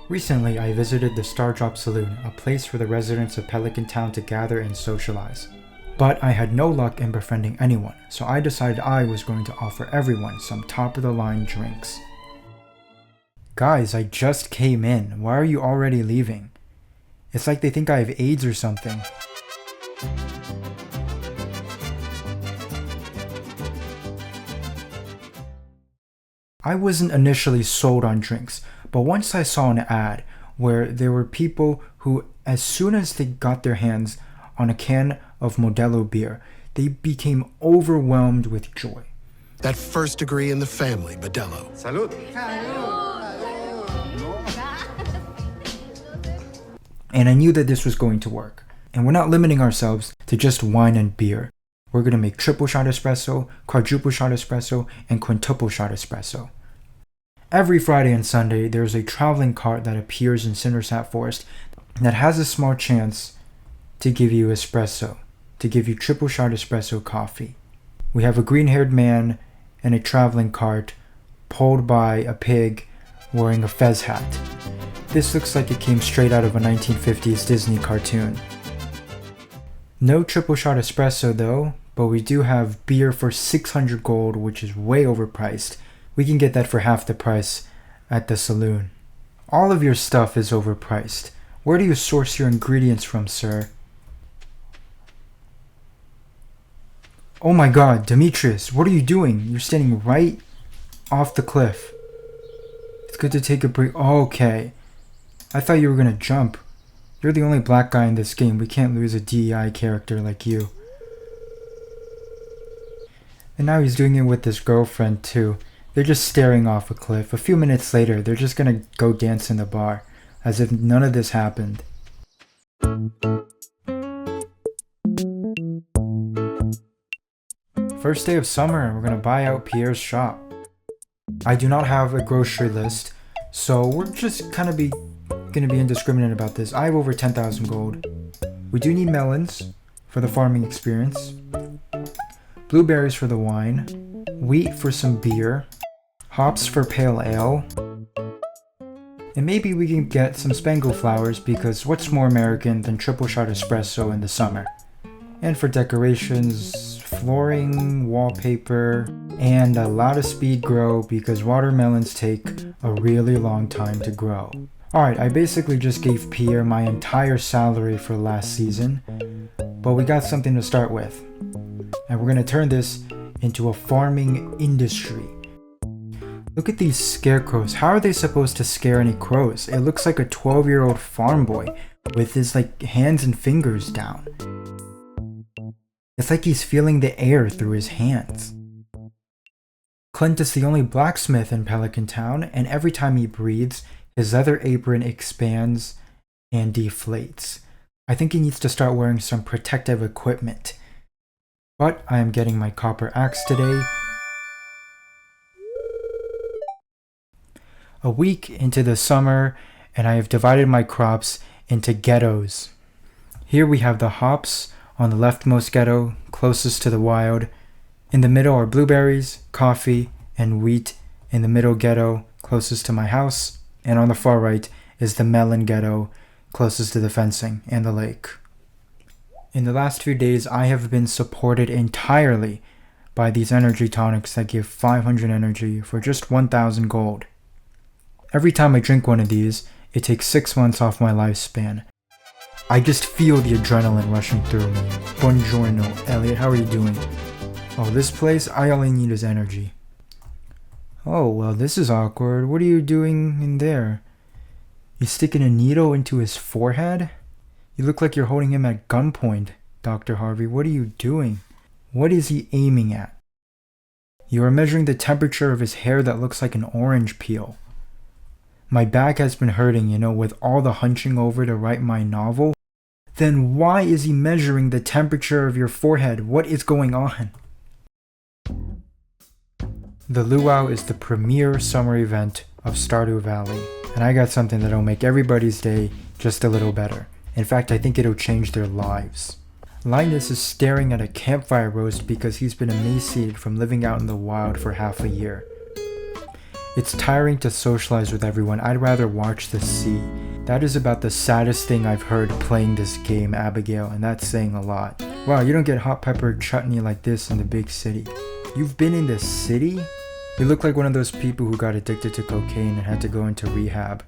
Recently, I visited the Stardew Saloon, a place for the residents of Pelican Town to gather and socialize. But I had no luck in befriending anyone, so I decided I was going to offer everyone some top-of-the-line drinks. Guys, I just came in. Why are you already leaving? It's like they think I have AIDS or something. I wasn't initially sold on drinks, but once I saw an ad where there were people who, as soon as they got their hands on a can of Modelo beer, they became overwhelmed with joy. That first degree in the family, Modelo. Salud. And I knew that this was going to work. And we're not limiting ourselves to just wine and beer. We're going to make triple shot espresso, quadruple shot espresso, and quintuple shot espresso. Every Friday and Sunday, there's a traveling cart that appears in Cindersap Forest that has a small chance to give you espresso, to give you triple shot espresso coffee. We have a green-haired man in a traveling cart pulled by a pig wearing a fez hat. This looks like it came straight out of a 1950s Disney cartoon. No triple shot espresso though, but we do have beer for 600 gold, which is way overpriced. We can get that for half the price at the saloon. All of your stuff is overpriced. Where do you source your ingredients from, sir? Oh my god, Demetrius, what are you doing? You're standing right off the cliff. It's good to take a break. Oh, okay. I thought you were gonna jump. You're the only black guy in this game. We can't lose a DEI character like you. And now he's doing it with his girlfriend too. They're just staring off a cliff. A few minutes later, they're just gonna go dance in the bar, as if none of this happened. First day of summer, we're gonna buy out Pierre's shop. I do not have a grocery list, so we're just gonna be indiscriminate about this. I have over 10,000 gold. We do need melons for the farming experience, blueberries for the wine, wheat for some beer, hops for pale ale, and maybe we can get some spangle flowers because what's more American than triple shot espresso in the summer? And for decorations, flooring, wallpaper, and a lot of speed grow because watermelons take a really long time to grow. Alright, I basically just gave Pierre my entire salary for last season, but we got something to start with. And we're going to turn this into a farming industry. Look at these scarecrows. How are they supposed to scare any crows? It looks like a 12-year-old farm boy with his hands and fingers down. It's like he's feeling the air through his hands. Clint is the only blacksmith in Pelican Town, and every time he breathes, his leather apron expands and deflates. I think he needs to start wearing some protective equipment. But I am getting my copper axe today. A week into the summer, and I have divided my crops into ghettos. Here we have the hops on the leftmost ghetto, closest to the wild. In the middle are blueberries, coffee, and wheat in the middle ghetto, closest to my house. And on the far right is the melon ghetto, closest to the fencing and the lake. In the last few days, I have been supported entirely by these energy tonics that give 500 energy for just 1,000 gold. Every time I drink one of these, it takes 6 months off my lifespan. I just feel the adrenaline rushing through me. Buongiorno, Elliot, how are you doing? Oh, this place, I only need is energy. Oh, well, this is awkward. What are you doing in there? You sticking a needle into his forehead? You look like you're holding him at gunpoint, Dr. Harvey. What are you doing? What is he aiming at? You are measuring the temperature of his hair that looks like an orange peel. My back has been hurting, with all the hunching over to write my novel. Then why is he measuring the temperature of your forehead? What is going on? The Luau is the premier summer event of Stardew Valley, and I got something that'll make everybody's day just a little better. In fact, I think it'll change their lives. Linus is staring at a campfire roast because he's been emaciated from living out in the wild for half a year. It's tiring to socialize with everyone. I'd rather watch the sea. That is about the saddest thing I've heard playing this game, Abigail, and that's saying a lot. Wow, you don't get hot pepper chutney like this in the big city. You've been in the city? You look like one of those people who got addicted to cocaine and had to go into rehab.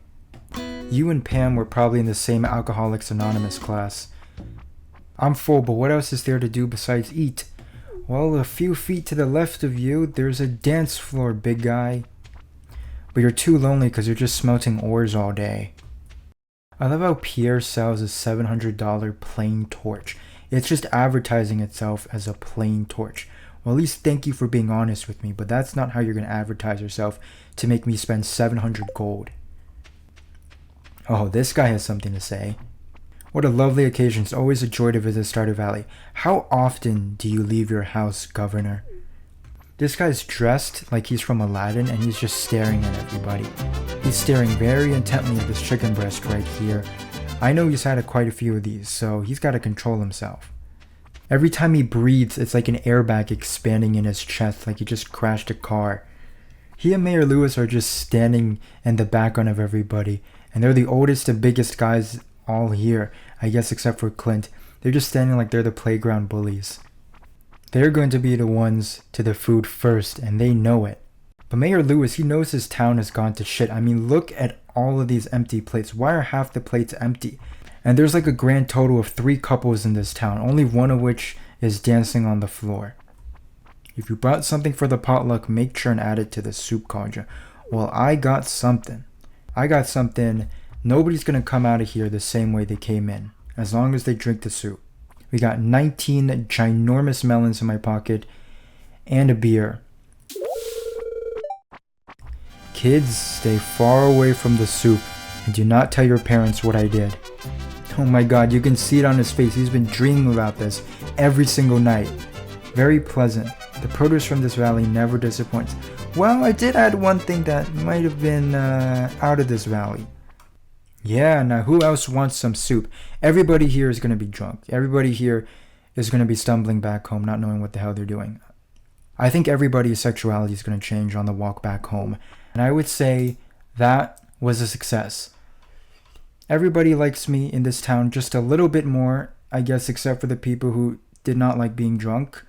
You and Pam were probably in the same Alcoholics Anonymous class. I'm full, but what else is there to do besides eat? Well, a few feet to the left of you, there's a dance floor, big guy. But you're too lonely because you're just smelting ores all day. I love how Pierre sells a $700 plain torch. It's just advertising itself as a plain torch. Well, at least thank you for being honest with me, but that's not how you're going to advertise yourself to make me spend 700 gold. Oh, this guy has something to say. What a lovely occasion. It's always a joy to visit Stardew Valley. How often do you leave your house, Governor? This guy's dressed like he's from Aladdin and he's just staring at everybody. He's staring very intently at this chicken breast right here. I know he's had quite a few of these, so he's got to control himself. Every time he breathes, it's like an airbag expanding in his chest, like he just crashed a car. He and Mayor Lewis are just standing in the background of everybody, and they're the oldest and biggest guys all here, I guess except for Clint. They're just standing like they're the playground bullies. They're going to be the ones to the food first, and they know it. But Mayor Lewis, he knows his town has gone to shit. I mean, look at all of these empty plates. Why are half the plates empty? And there's like a grand total of 3 couples in this town, only one of which is dancing on the floor. If you brought something for the potluck, make sure and add it to the soup cauldron. Well, I got something. Nobody's going to come out of here the same way they came in, as long as they drink the soup. We got 19 ginormous melons in my pocket, and a beer. Kids, stay far away from the soup, and do not tell your parents what I did. Oh my god, you can see it on his face. He's been dreaming about this every single night. Very pleasant. The produce from this valley never disappoints. Well, I did add one thing that might have been out of this valley. Yeah, now who else wants some soup? Everybody here is going to be drunk. Everybody here is going to be stumbling back home, not knowing what the hell they're doing. I think everybody's sexuality is going to change on the walk back home. And I would say that was a success. Everybody likes me in this town just a little bit more, I guess, except for the people who did not like being drunk.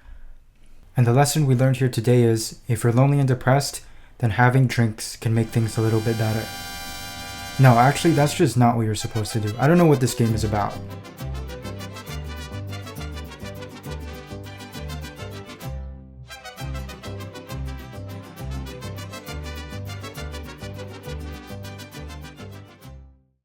And the lesson we learned here today is, if you're lonely and depressed, then having drinks can make things a little bit better. No, actually, that's just not what you're supposed to do. I don't know what this game is about.